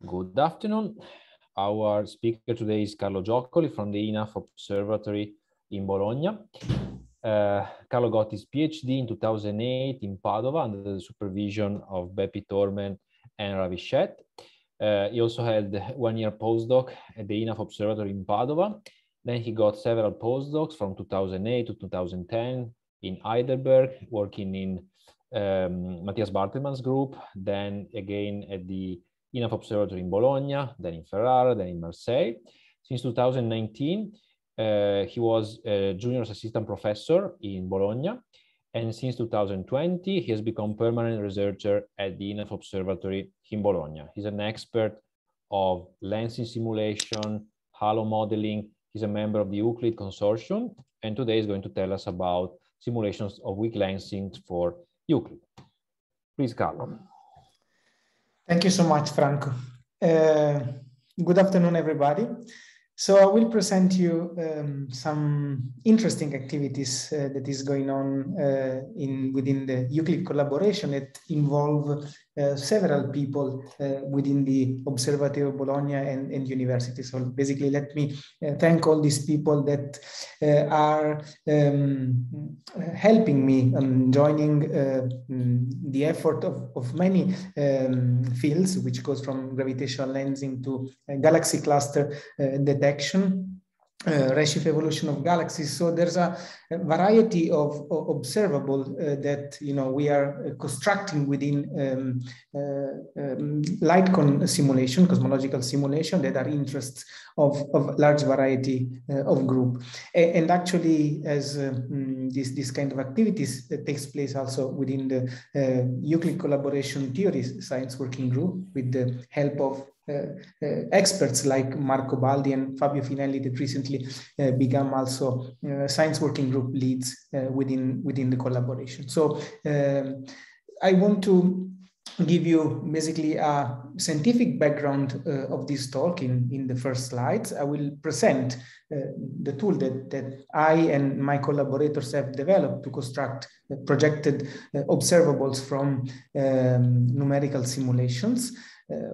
Good afternoon. Our speaker today is Carlo Giocoli from the INAF Observatory in Bologna. Carlo got his PhD in 2008 in Padova under the supervision of Bepi Tormen and Ravi Sheth. He also had 1 year postdoc at the INAF Observatory in Padova. Then he got several postdocs from 2008 to 2010 in Heidelberg, working in Matthias Bartelmann's group, then again at the INAF Observatory in Bologna, then in Ferrara, then in Marseille. Since 2019, he was a junior assistant professor in Bologna. And since 2020, he has become permanent researcher at the INAF Observatory in Bologna. He's an expert of lensing simulation, halo modeling. He's a member of the Euclid consortium. And today he's going to tell us about simulations of weak lensing for Euclid. Please, Carlo. Thank you so much, Franco. Good afternoon, everybody. So I will present you some interesting activities that is going on within the Euclid collaboration that involve several people within the Observatory of Bologna and university. So basically, let me thank all these people that are helping me and joining the effort of many fields, which goes from gravitational lensing to galaxy cluster detection, redshift evolution of galaxies. So there's a variety of observable that we are constructing within light simulation, cosmological simulation, that are interests of large variety of group. And actually, as this kind of activities takes place also within the Euclid Collaboration Theory Science Working Group, with the help of experts like Marco Baldi and Fabio Finelli, that recently become also science working group leads within the collaboration. So I want to give you basically a scientific background of this talk in the first slides. I will present the tool that I and my collaborators have developed to construct projected observables from numerical simulations.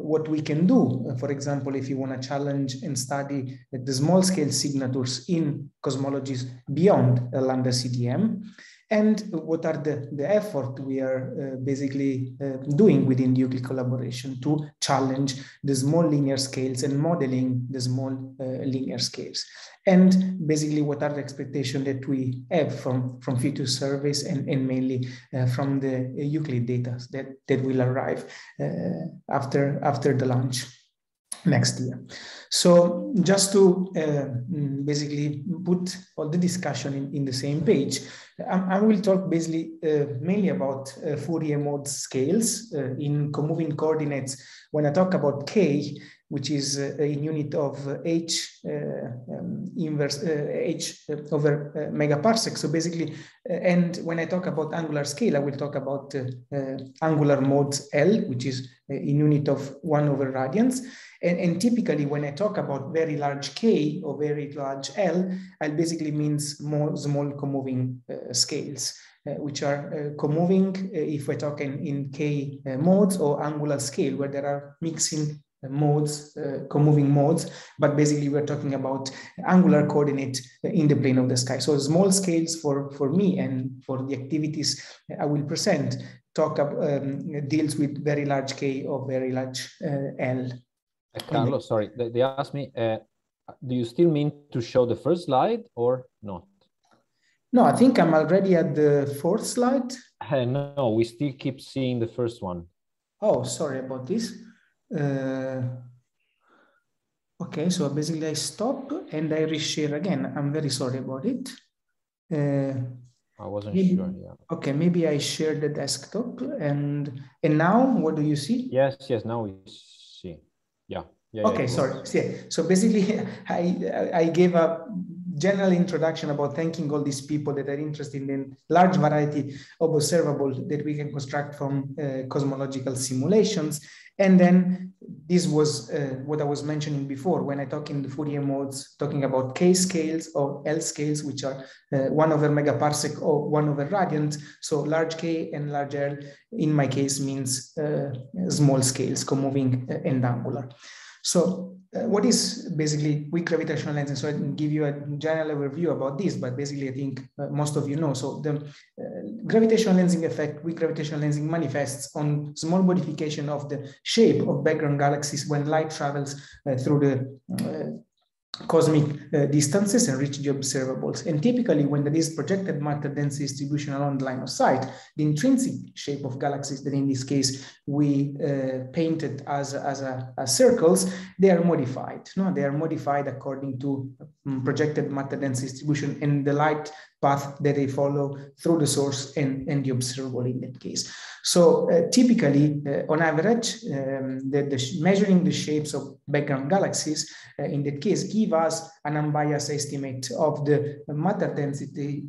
What we can do, for example, if you want to challenge and study the small scale signatures in cosmologies beyond lambda CDM, and what are the effort we are basically doing within the Euclid collaboration to challenge the small linear scales and modeling the small linear scales. And basically, what are the expectations that we have from future surveys and mainly from the Euclid data that will arrive after the launch next year. So just to basically put all the discussion in the same page, I will talk basically mainly about Fourier mode scales in comoving coordinates. When I talk about K, which is in unit of h inverse h over megaparsec. So basically, and when I talk about angular scale, I will talk about angular modes L, which is in unit of 1 over radians. And typically, when I talk about very large K or very large L, I basically means more small comoving scales, which are comoving if we're talking in K modes, or angular scale, where there are mixing modes, comoving modes, but basically we're talking about angular coordinate in the plane of the sky. So small scales for me and for the activities I will present deals with very large K or very large L. Carlo, sorry, they asked me, do you still mean to show the first slide or not? No, I think I'm already at the fourth slide. No, we still keep seeing the first one. Oh, sorry about this. Okay, so basically I stop and I reshare again. I'm very sorry about it. I wasn't sure. Yeah. Okay, maybe I shared the desktop and now what do you see? Yes, now we see. Yeah. Okay, sorry. Yeah. So basically, I gave a general introduction about thanking all these people that are interested in large variety of observables that we can construct from cosmological simulations. And then this was what I was mentioning before when I talk in the Fourier modes, talking about K scales or L scales, which are 1 over megaparsec or 1 over radiant. So large K and large L, in my case, means small scales, co-moving and angular. So what is basically weak gravitational lensing? So I can give you a general overview about this, but basically I think most of you know. So the gravitational lensing effect, weak gravitational lensing manifests on small modification of the shape of background galaxies when light travels through the cosmic distances and reach the observables. And typically when there is projected matter density distribution along the line of sight, the intrinsic shape of galaxies that in this case we painted as circles, they are modified. No, they are modified according to projected matter density distribution and the light path that they follow through the source and the observable in that case. So typically, on average, measuring the shapes of background galaxies in that case give us an unbiased estimate of the matter density,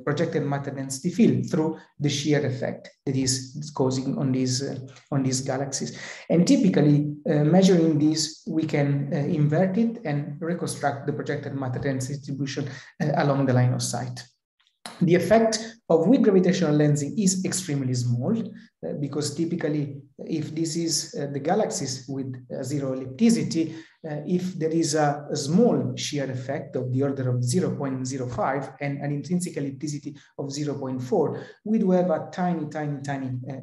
projected matter density field through the shear effect that is causing on these galaxies. And typically, measuring this, we can invert it and reconstruct the projected matter density distribution along the line of sight. The effect of weak gravitational lensing is extremely small because typically if this is the galaxies with zero ellipticity, if there is a small shear effect of the order of 0.05 and an intrinsic ellipticity of 0.4, we do have a tiny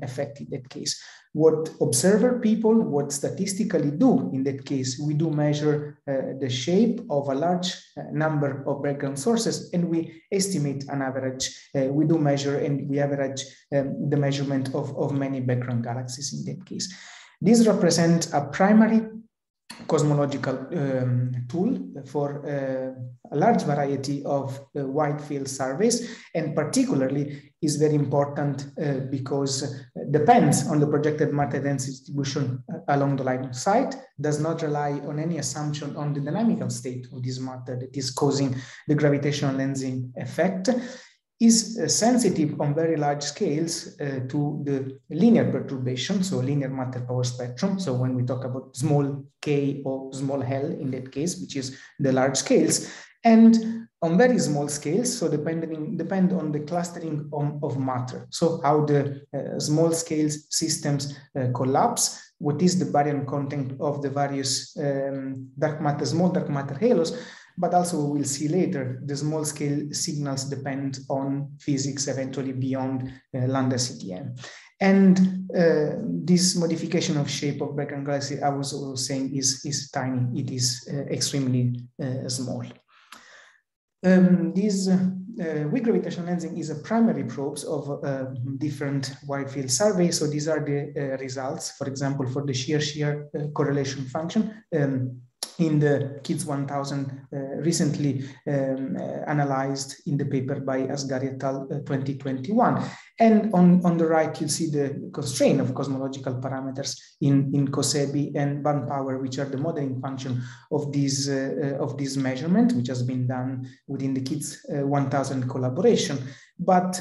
effect in that case. What observer people, what statistically do in that case, we do measure the shape of a large number of background sources and we estimate an average. We do measure and we average the measurement of many background galaxies in that case. This represents a primary cosmological tool for a large variety of wide field surveys, and particularly is very important because depends on the projected matter density distribution along the line of sight, does not rely on any assumption on the dynamical state of this matter that is causing the gravitational lensing effect, is sensitive on very large scales to the linear perturbation, so linear matter power spectrum. So when we talk about small k or small L in that case, which is the large scales, and on very small scales, so depend on the clustering of matter. So how the small scales systems collapse, what is the baryon content of the various small dark matter halos. But also we will see later, the small scale signals depend on physics eventually beyond lambda CDM. And this modification of shape of background galaxy, I was also saying, is tiny. It is extremely small. This weak gravitational lensing is a primary probes of different wide field surveys. So these are the results, for example, for the shear correlation function. In the KIDS 1000 recently analyzed in the paper by Asghari et al. 2021. And on the right, you see the constraint of cosmological parameters in COSEBI and band power, which are the modeling function of this measurement, which has been done within the KIDS 1000 collaboration. But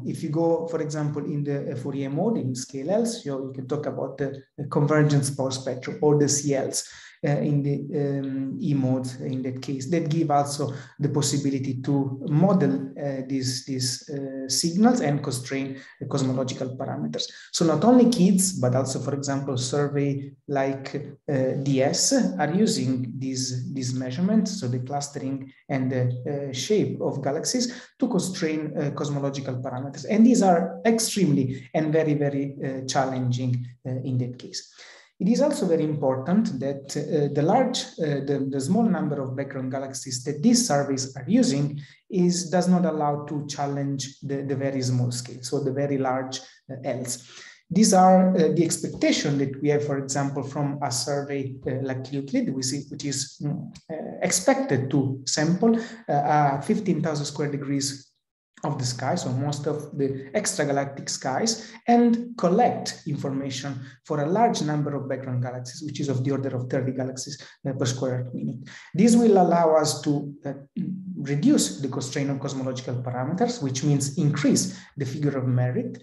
if you go, for example, in the Fourier mode in scale Ls, you can talk about the convergence power spectrum or the CLs. In the E mode in that case, that give also the possibility to model these signals and constrain the cosmological parameters. So not only KIDS, but also, for example, survey like DS are using these measurements, so the clustering and the shape of galaxies to constrain cosmological parameters. And these are extremely and very, very challenging in that case. It is also very important that the small number of background galaxies that these surveys are using does not allow to challenge the very small scale, so the very large Ls. These are the expectation that we have, for example, from a survey like Euclid, which is expected to sample 15,000 square degrees of the sky, so most of the extragalactic skies, and collect information for a large number of background galaxies, which is of the order of 30 galaxies per square minute. This will allow us to reduce the constraint on cosmological parameters, which means increase the figure of merit.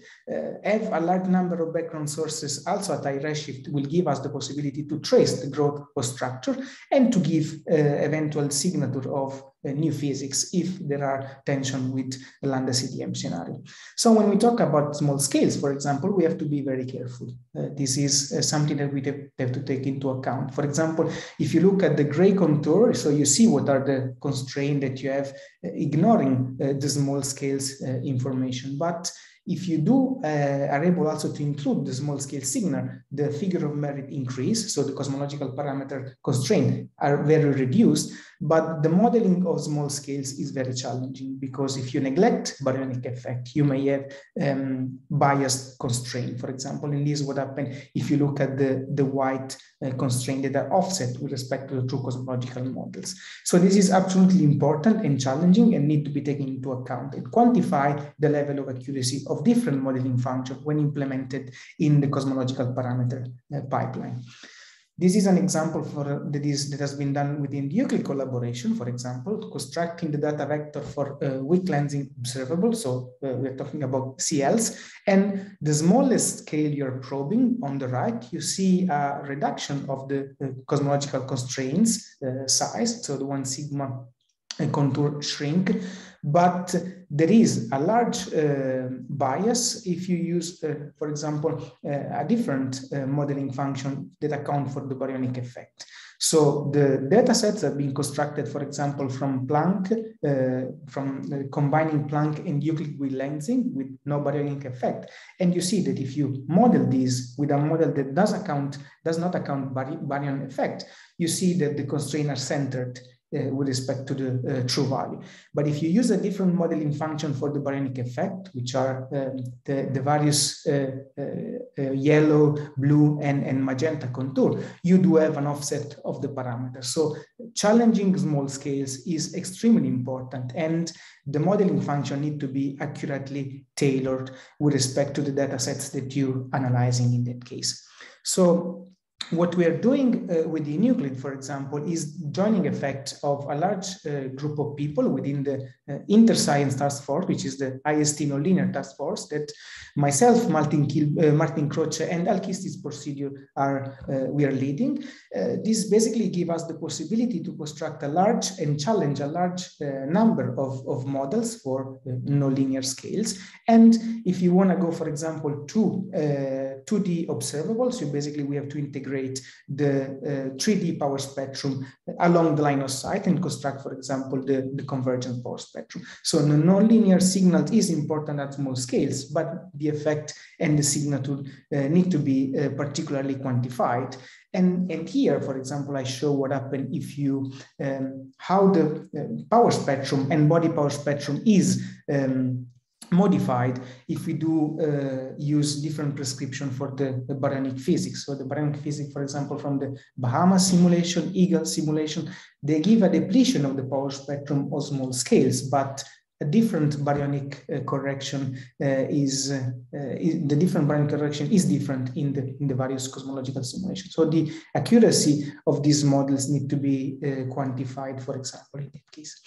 Have a large number of background sources also at high redshift will give us the possibility to trace the growth of structure and to give eventual signature of new physics if there are tension with the lambda CDM scenario. So when we talk about small scales, for example, we have to be very careful. This is something that we have to take into account. For example, if you look at the gray contour, so you see what are the constraints that you have, ignoring the small scales information. But if you are able also to include the small scale signal, the figure of merit increase, so the cosmological parameter constraints are very reduced, but the modeling of small scales is very challenging because if you neglect baryonic effect, you may have biased constraint. For example, in this what happens if you look at the white constraint that are offset with respect to the true cosmological models. So this is absolutely important and challenging and need to be taken into account and quantify the level of accuracy of different modeling functions when implemented in the cosmological parameter pipeline. This is an example that has been done within the Euclid collaboration, for example, constructing the data vector for weak lensing observable. So we're talking about CLs, and the smallest scale you're probing on the right, you see a reduction of the cosmological constraints size, so the 1 sigma contour shrink, but there is a large bias if you use, for example, a different modeling function that account for the baryonic effect. So the data sets are being constructed, for example, from Planck, combining Planck and Euclid with lensing with no baryonic effect. And you see that if you model this with a model that does not account baryon effect, you see that the constraints are centered with respect to the true value. But if you use a different modeling function for the baryonic effect, which are the various yellow, blue, and magenta contour, you do have an offset of the parameters. So challenging small scales is extremely important, and the modeling function need to be accurately tailored with respect to the data sets that you're analyzing in that case. So what we are doing within Euclid, for example, is joining effect of a large group of people within the Interscience Task Force, which is the IST nonlinear task force that myself, Martin Croce, and Alkistis Porsidio we are leading. This basically gives us the possibility to construct a large and challenge a large number of models for nonlinear scales. And if you want to go, for example, to 2D observables, so basically we have to integrate the 3D power spectrum along the line of sight and construct, for example, the convergence power spectrum. So the nonlinear signal is important at small scales, but the effect and the signature need to be particularly quantified. And here, for example, I show what happens if you, how the power spectrum and body power spectrum is modified if we do use different prescription for the baryonic physics. So the baryonic physics, for example, from the Bahamas simulation, Eagle simulation, they give a depletion of the power spectrum of small scales, but a different baryonic correction is different in the various cosmological simulations. So the accuracy of these models need to be quantified, for example, in that case.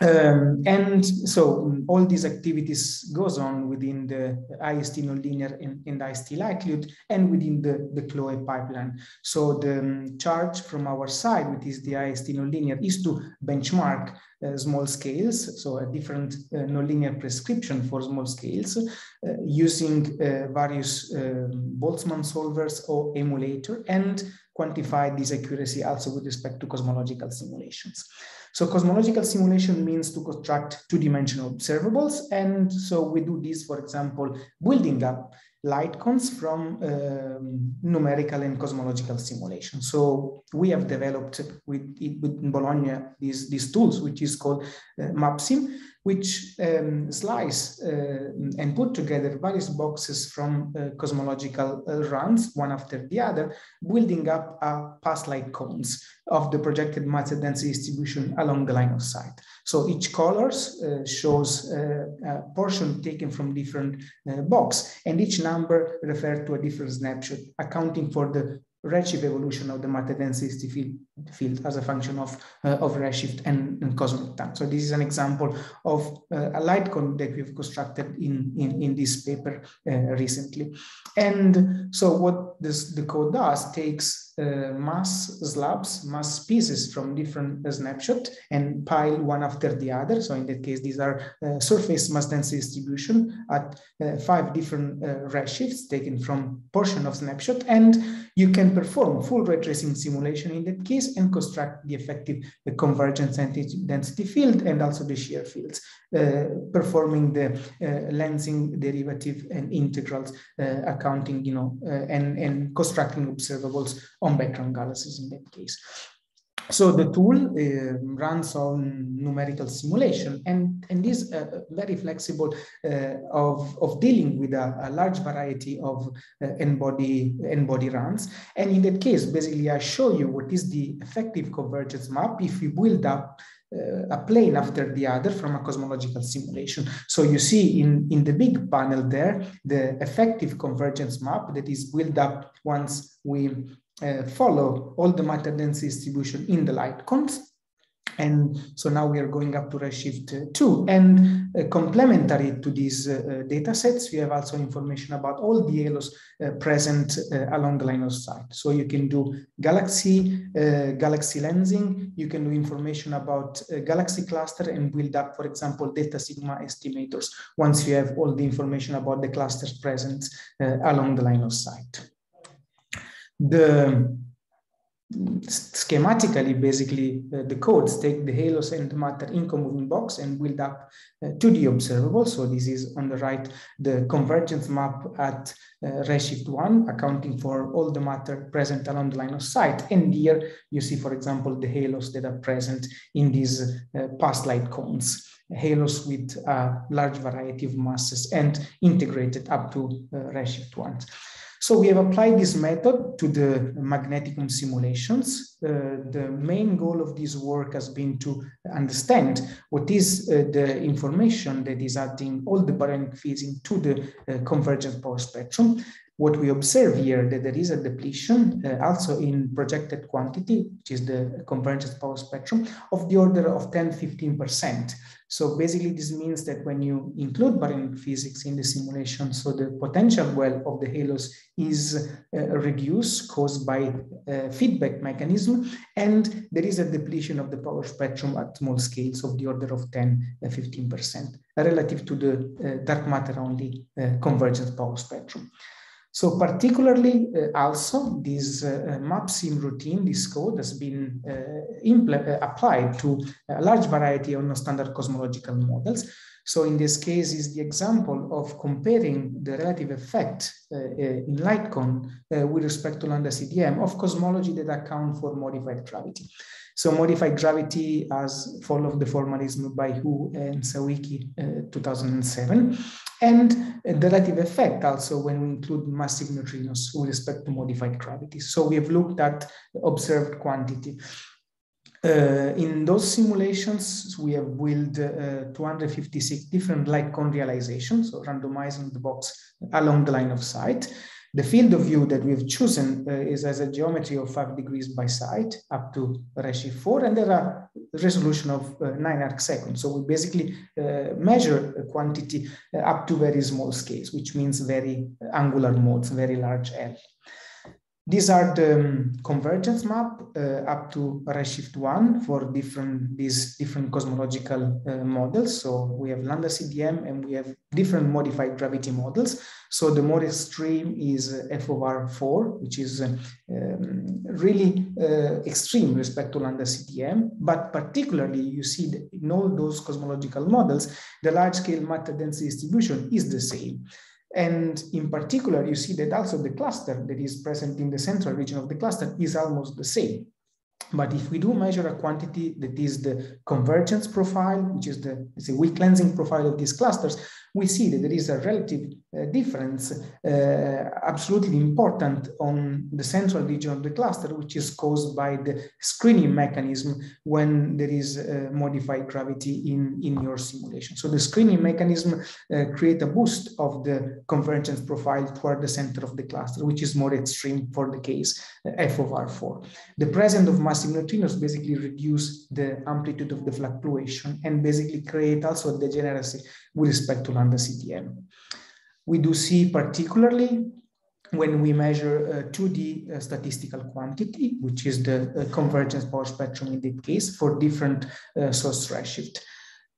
And so all these activities goes on within the IST nonlinear and IST likelihood and within the CLOE pipeline. So the charge from our side, which is the IST nonlinear, is to benchmark small scales, so a different nonlinear prescription for small scales using various Boltzmann solvers or emulator, and quantify this accuracy also with respect to cosmological simulations. So cosmological simulation means to construct two-dimensional observables. And so we do this, for example, building up light cones from numerical and cosmological simulation. So we have developed with Bologna these tools, which is called MapSim, which slice and put together various boxes from cosmological runs, one after the other, building up past light cones of the projected matter density distribution along the line of sight. So each colors shows a portion taken from different box, and each number refers to a different snapshot, accounting for the redshift evolution of the matter density field as a function of redshift and cosmic time. So this is an example of a light cone that we've constructed in this paper recently. And so what the code does takes mass slabs, mass pieces from different snapshots and pile one after the other. So in that case, these are surface mass density distribution at 5 different redshifts taken from portion of snapshot, and you can perform full ray tracing simulation in that case and construct the effective convergence density field and also the shear fields, performing the lensing derivative and integrals, accounting, and constructing observables on background galaxies in that case. So the tool runs on numerical simulation and is very flexible of dealing with a large variety of n-body runs. And in that case, basically, I show you what is the effective convergence map if we build up a plane after the other from a cosmological simulation. So you see in the big panel there, the effective convergence map that is built up once we follow all the matter density distribution in the light cones. And so now we are going up to redshift 2. And complementary to these data sets, we have also information about all the halos present along the line of sight. So you can do galaxy lensing, you can do information about galaxy cluster and build up, for example, delta sigma estimators once you have all the information about the clusters present along the line of sight. Schematically, basically, the codes take the halos and the matter in co-moving box and build up to the observable. So this is on the right, the convergence map at redshift 1, accounting for all the matter present along the line of sight. And here you see, for example, the halos that are present in these past light cones, halos with a large variety of masses and integrated up to redshift 1. So we have applied this method to the magneticum simulations. The main goal of this work has been to understand what is the information that is adding all the baryonic fields into the convergent power spectrum. What we observe here that there is a depletion also in projected quantity, which is the convergence power spectrum, of the order of 10–15%. So basically this means that when you include baryonic physics in the simulation, so the potential well of the halos is reduced, caused by feedback mechanism, and there is a depletion of the power spectrum at small scales of the order of 10–15% relative to the dark matter only convergence power spectrum. So particularly also this MapSim routine, this code has been applied to a large variety of non-standard cosmological models. So in this case is the example of comparing the relative effect in light cone with respect to lambda CDM of cosmology that account for modified gravity. So modified gravity as followed the formalism by Hu and Sawicki 2007. And the relative effect also when we include massive neutrinos with respect to modified gravity. So we have looked at observed quantity. In those simulations, we have built 256 different light cone realizations, so randomizing the box along the line of sight. The field of view that we've chosen is as a geometry of 5 degrees by side up to redshift 4, and there are resolution of 9 arcseconds. So we basically measure a quantity up to very small scales, which means very angular modes, very large L. These are the convergence map up to redshift 1 for these different cosmological models. So we have lambda CDM and we have different modified gravity models. So the more extreme is FOR4, which is really extreme with respect to lambda CDM. But particularly you see that in all those cosmological models, the large scale matter density distribution is the same. And in particular, you see that also the cluster that is present in the central region of the cluster is almost the same. But if we do measure a quantity that is the convergence profile, which is the weak lensing profile of these clusters, we see that there is a relative difference, absolutely important, on the central region of the cluster, which is caused by the screening mechanism when there is modified gravity in your simulation. So the screening mechanism creates a boost of the convergence profile toward the center of the cluster, which is more extreme for the case F of R4. The presence of massive neutrinos basically reduce the amplitude of the fluctuation and basically create also a degeneracy with respect to lambda CDM. We do see particularly when we measure 2D statistical quantity, which is the convergence power spectrum in that case for different source redshift.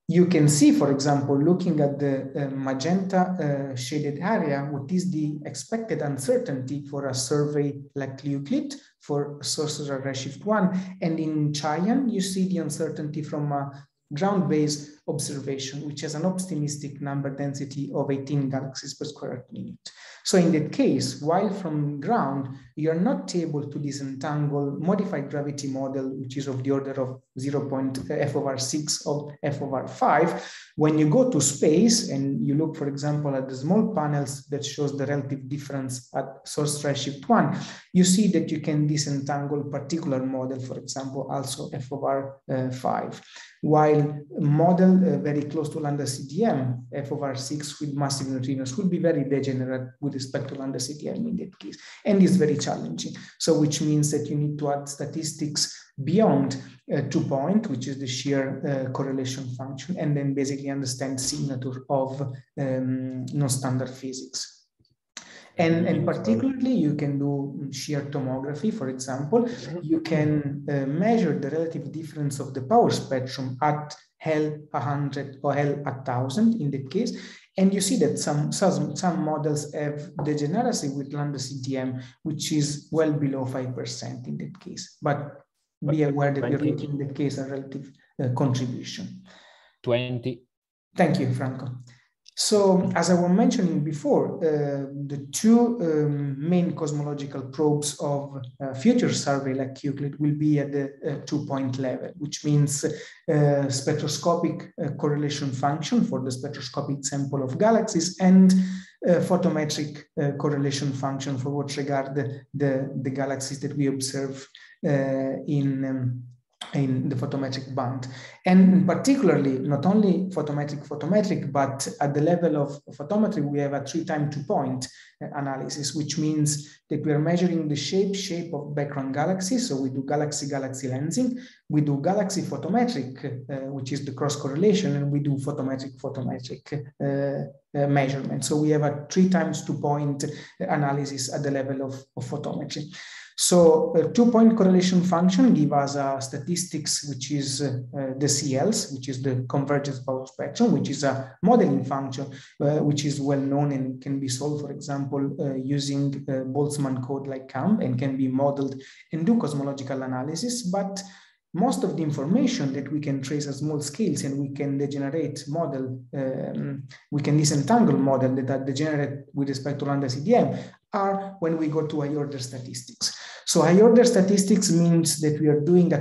You can see, for example, looking at the magenta shaded area, what is the expected uncertainty for a survey like Euclid for sources of redshift 1. And in cyan, you see the uncertainty from a ground-based observation, which has an optimistic number density of 18 galaxies per square minute. So in that case, while from ground, you are not able to disentangle modified gravity model, which is of the order of 0.f over 6 or f over 5, when you go to space and you look, for example, at the small panels that shows the relative difference at source redshift 1, you see that you can disentangle particular model, for example, also f over 5. While model very close to lambda CDM, f over 6 with massive neutrinos will be very degenerate with respect to lambda CDM in that case. And it's very challenging. So which means that you need to add statistics beyond 2 point, which is the shear correlation function, and then basically understand signature of non-standard physics. And particularly, you can do shear tomography, for example. You can measure the relative difference of the power spectrum at L100 or L1000 in that case. And you see that some models have degeneracy with lambda CDM, which is well below 5% in that case. But be aware that you're looking in that case a relative contribution. 20. Thank you, Franco. So, as I was mentioning before, the two main cosmological probes of future survey like Euclid will be at the 2-point level, which means spectroscopic correlation function for the spectroscopic sample of galaxies and photometric correlation function for what regard the galaxies that we observe in the photometric band. And particularly, not only photometric, but at the level of photometry, we have a 3x 2-point analysis, which means that we are measuring the shape of background galaxies. So we do galaxy-galaxy lensing, we do galaxy photometric, which is the cross correlation, and we do photometric measurement. So we have a 3x 2-point analysis at the level of photometry. So a 2-point correlation function gives us a statistics, which is the CLs, which is the convergence power spectrum, which is a modeling function, which is well known and can be solved, for example, using Boltzmann code like CAM, and can be modeled and do cosmological analysis. But most of the information that we can trace at small scales and we can degenerate model, we can disentangle model that are degenerate with respect to lambda CDM are when we go to high order statistics. So high order statistics means that we are doing a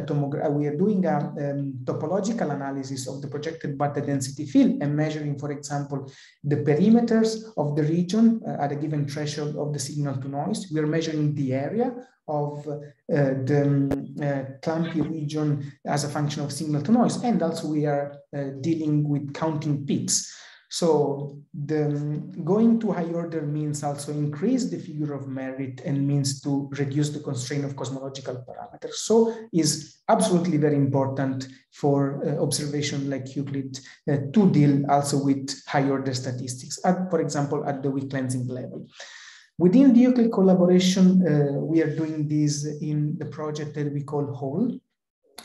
topological analysis of the projected Bethe density field and measuring, for example, the perimeters of the region at a given threshold of the signal to noise. We are measuring the area of the clumpy region as a function of signal to noise, and also we are dealing with counting peaks. So going to high order means also increase the figure of merit and means to reduce the constraint of cosmological parameters. So is absolutely very important for observation like Euclid to deal also with high order statistics, for example, at the weak lensing level. Within the Euclid collaboration, we are doing this in the project that we call Howl,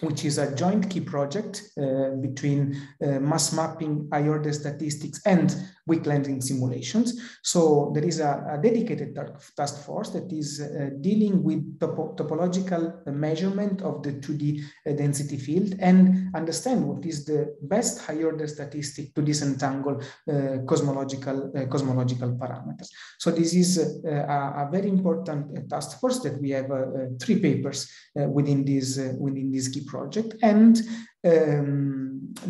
which is a joint key project between mass mapping, high order statistics, and weak lensing simulations. So there is a dedicated task force that is dealing with topological measurement of the 2D density field and understand what is the best high order statistic to disentangle cosmological parameters. So this is a very important task force that we have 3 papers within this key project, and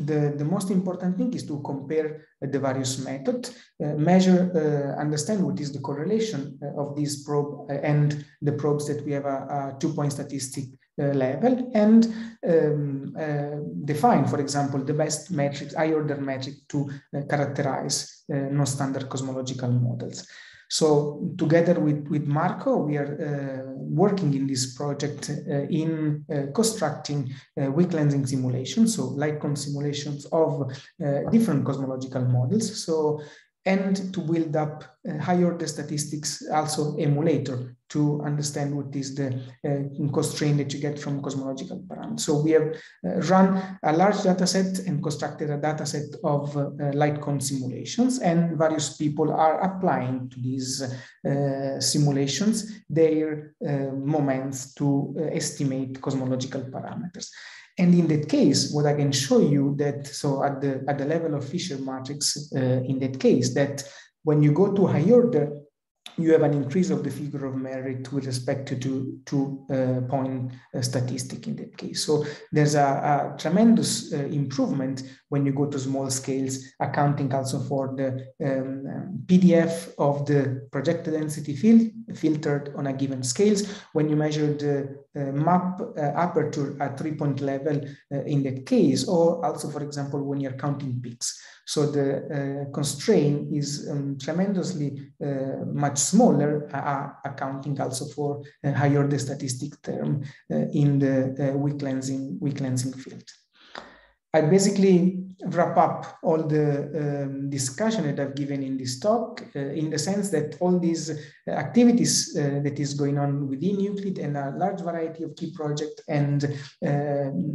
the most important thing is to compare the various methods, measure, understand what is the correlation of this probe and the probes that we have a 2-point statistic level, and define, for example, the best metrics, high-order metric to characterize non-standard cosmological models. So together with Marco, we are working in this project in constructing weak lensing simulations, so light cone simulations of different cosmological models. So, and to build up high-order statistics, also emulator, to understand what is the constraint that you get from cosmological parameters. So we have run a large data set and constructed a data set of light cone simulations, and various people are applying to these simulations their moments to estimate cosmological parameters. And in that case, what I can show you that, so at the level of Fisher matrix, in that case, that when you go to high order, you have an increase of the figure of merit with respect to 2-point statistic in that case. So there's a tremendous improvement when you go to small scales, accounting also for the PDF of the projected density field filtered on a given scales. When you measure the map aperture at 3-point level in that case, or also, for example, when you're counting peaks. So the constraint is tremendously much smaller, accounting also for a higher order statistic term in the weak lensing field. I basically wrap up all the discussion that I've given in this talk in the sense that all these activities that is going on within Euclid and a large variety of key projects and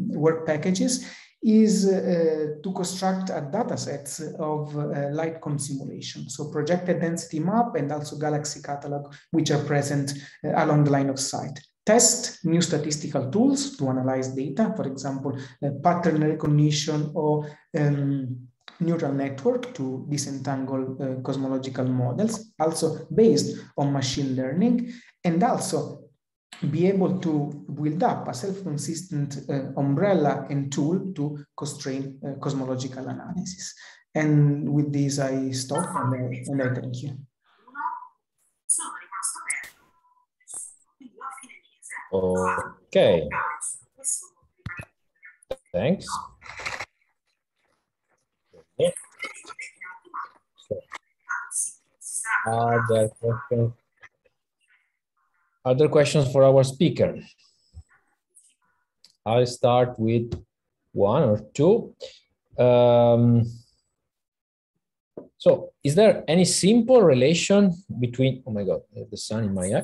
work packages is to construct a data sets of light cone simulation. So projected density map and also galaxy catalog, which are present along the line of sight. Test new statistical tools to analyze data, for example, pattern recognition or neural network to disentangle cosmological models, also based on machine learning, and also be able to build up a self-consistent umbrella and tool to constrain cosmological analysis. And with this, I stop and I thank you. Okay. Thanks. So, other questions for our speaker? I'll start with one or two. So is there any simple relation between, oh my God, the sun in my eye.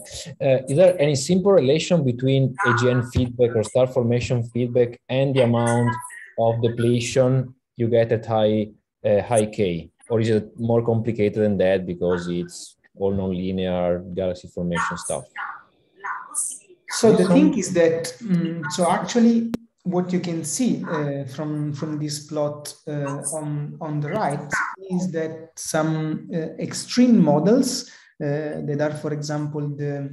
Is there any simple relation between AGN feedback or star formation feedback and the amount of depletion you get at high K? Or is it more complicated than that because it's all nonlinear galaxy formation stuff? So the thing is that, so actually what you can see from this plot on the right is that some extreme models that are, for example, the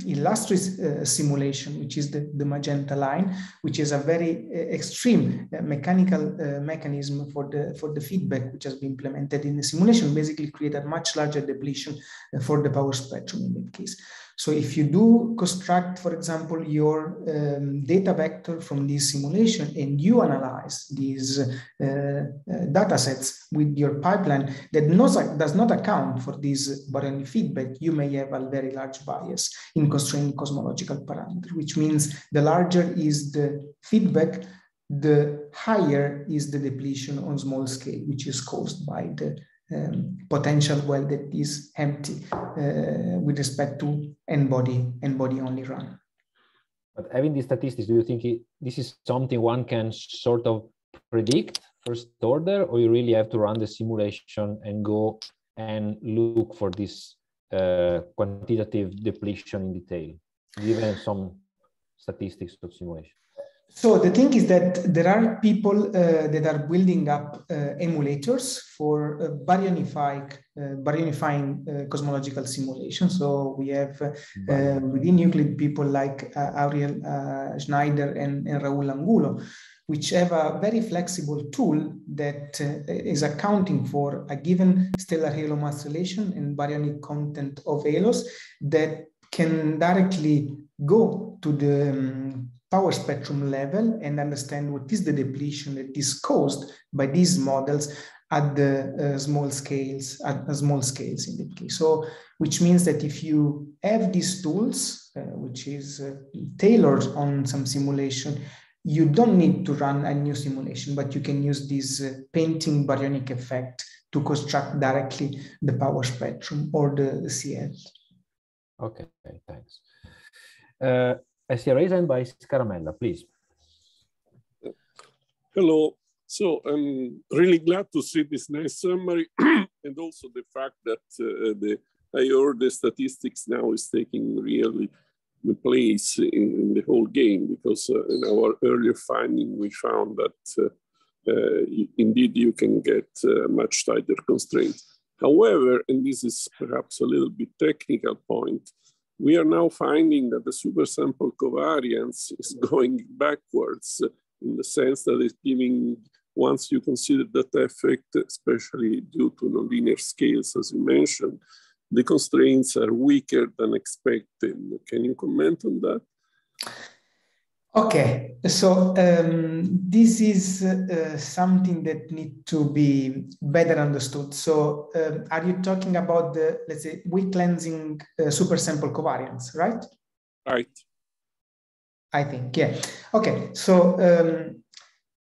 Illustris simulation, which is the magenta line, which is a very extreme mechanical mechanism for the feedback, which has been implemented in the simulation, basically create a much larger depletion for the power spectrum in that case. So if you do construct, for example, your data vector from this simulation and you analyze these data sets with your pipeline that does not account for this baryonic feedback, you may have a very large bias in constraining cosmological parameter, which means the larger is the feedback, the higher is the depletion on small scale, which is caused by the potential well that is empty with respect to n-body only run. But having these statistics, do you think this is something one can sort of predict first order, or you really have to run the simulation and go and look for this quantitative depletion in detail, given some statistics of simulation? So the thing is that there are people that are building up emulators for baryonifying cosmological simulation. So we have within Euclid people like Auriel Schneider and Raul Angulo, which have a very flexible tool that is accounting for a given stellar halo mass relation and baryonic content of halos that can directly go to the power spectrum level and understand what is the depletion that is caused by these models at the small scales in that case. So, which means that if you have these tools, which is tailored on some simulation, you don't need to run a new simulation, but you can use this painting baryonic effect to construct directly the power spectrum or the CL. Okay, thanks. I see a raise hand by Scaramella, please. Hello. So I'm really glad to see this nice summary and also the fact that the statistics now is taking really the place in the whole game, because in our earlier finding, we found that indeed you can get much tighter constraints. However, and this is perhaps a little bit technical point, we are now finding that the supersample covariance is going backwards in the sense that it's giving, once you consider that effect, especially due to nonlinear scales, as you mentioned, the constraints are weaker than expected. Can you comment on that? Okay, so this is something that needs to be better understood. So are you talking about the, let's say, weak lensing supersample covariance, right? Right. I think, yeah. Okay, so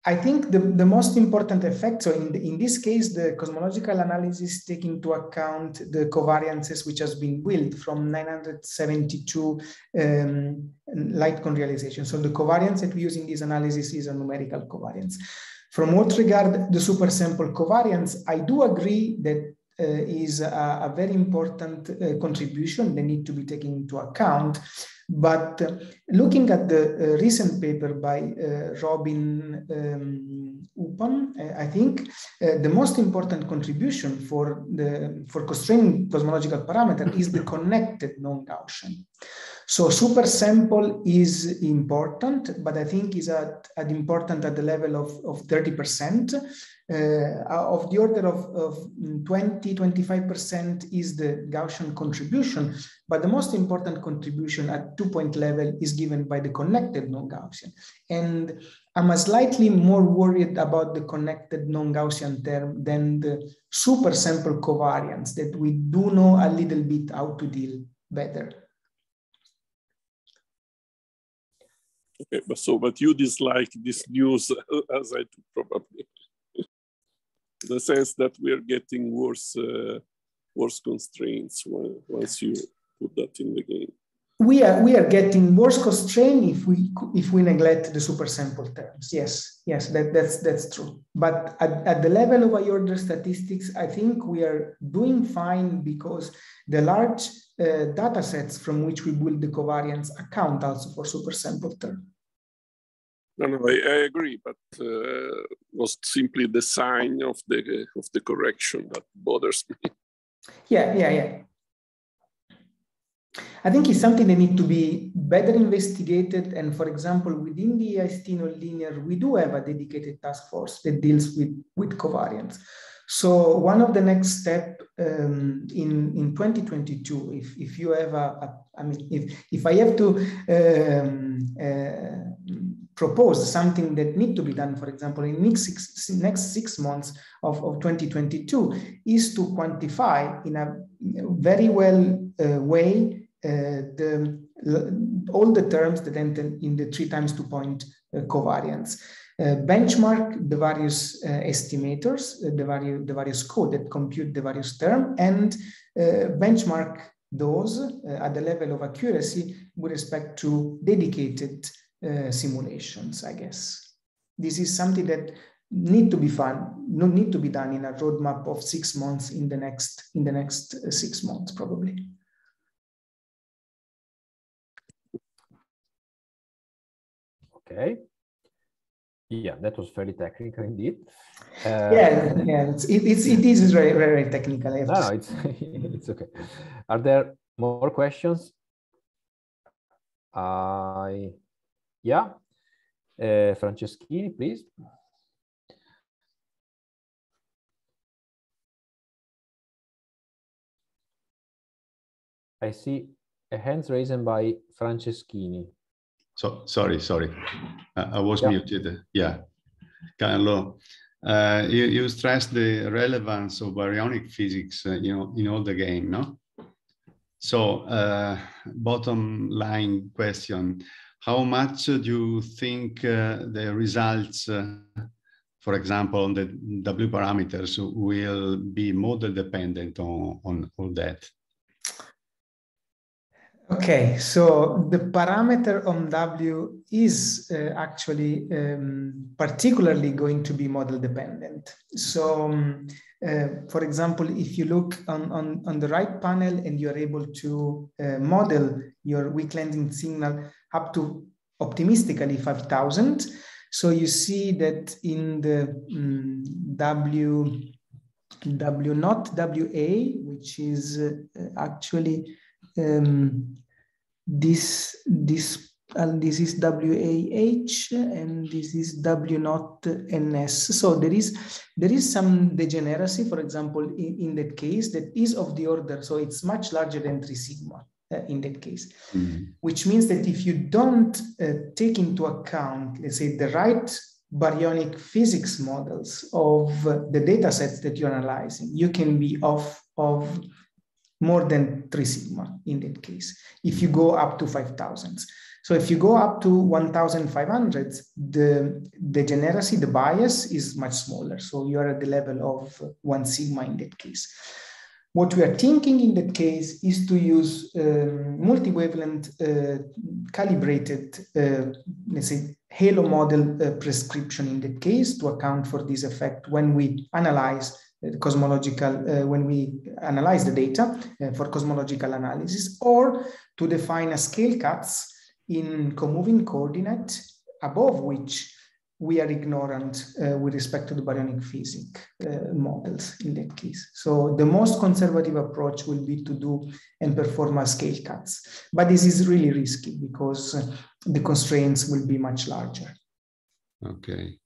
I think the most important effect, so in this case, the cosmological analysis take into account the covariances which has been built from 972 light cone realization. So the covariance that we use in this analysis is a numerical covariance. From what regard the supersample covariance, I do agree that is a very important contribution that need to be taken into account. But looking at the recent paper by Robin Upon, I think the most important contribution for constraining cosmological parameter is the connected non-Gaussian. So supersample is important, but I think is important at the level of 30%. Of the order of 20-25% is the Gaussian contribution, but the most important contribution at 2-point level is given by the connected non-Gaussian. And I'm slightly more worried about the connected non-Gaussian term than the supersample covariance that we do know a little bit how to deal better. Okay, but you dislike this news as I do probably. The sense that we are getting worse constraints once you put that in the game. We are getting worse constraint if we neglect the supersample terms. Yes, that's true. But at the level of high order statistics, I think we are doing fine because the large data sets from which we build the covariance account also for supersample term. No, I agree, but was simply the sign of the correction that bothers me. Yeah. I think it's something that needs to be better investigated. And for example, within the IST nonlinear, we do have a dedicated task force that deals with covariance. So one of the next steps in 2022, if you have if I have to propose something that needs to be done, for example, in next 6 months of 2022, is to quantify in a very well way all the terms that enter in the 3 times 2 point covariance. Benchmark the various estimators, the various code that compute the various terms, and benchmark those at the level of accuracy with respect to dedicated simulations, I guess. This is something that need to be done in a roadmap of 6 months in the next 6 months, probably. Okay. Yeah, that was fairly technical indeed. It is very, very technical. No, it's okay. Are there more questions? Yeah. Franceschini, please. I see a hand raised by Franceschini. So sorry. I was muted. Yeah, Carlo, you stressed the relevance of baryonic physics, in all the game, no? So bottom line question: how much do you think the results, for example, on the W parameters, will be model dependent on all that? Okay, so the parameter on W is actually particularly going to be model dependent. So, for example, if you look on the right panel and you're able to model your weak lensing signal up to optimistically 5,000, so you see that in the W not WA, which is actually this is WAH and this is W naught NS. So there is some degeneracy, for example, in that case that is of the order. So it's much larger than 3 sigma in that case, which means that if you don't take into account, let's say, the right baryonic physics models of the data sets that you're analyzing, you can be off of more than 3 sigma in that case, if you go up to 5,000. So if you go up to 1,500, the degeneracy, the bias is much smaller. So you're at the level of 1 sigma in that case. What we are thinking in that case is to use multi-wavelength calibrated, let's say, halo model prescription in that case to account for this effect when we analyze cosmological, when we analyze the data for cosmological analysis, or to define a scale cuts in comoving coordinate above which we are ignorant with respect to the baryonic physics models in that case. So the most conservative approach will be to do and perform a scale cuts. But this is really risky because the constraints will be much larger. Okay.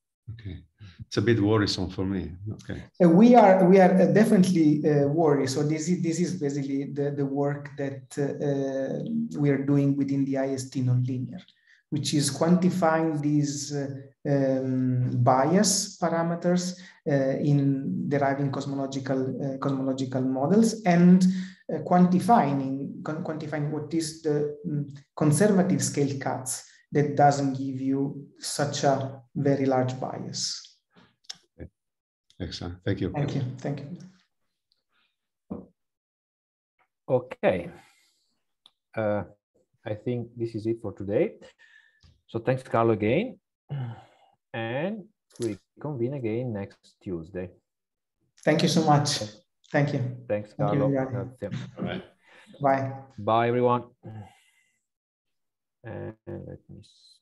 It's a bit worrisome for me. Okay. We are definitely worried. So this is basically the work that we are doing within the IST nonlinear, which is quantifying these bias parameters in deriving cosmological models and quantifying what is the conservative scale cuts that doesn't give you such a very large bias. Okay. Excellent. Thank you. Thank you. Okay. I think this is it for today. So thanks, Carlo, again. And we convene again next Tuesday. Thank you so much. Thank you. Thanks, Carlo. Bye. Bye. Bye, everyone. And let me see.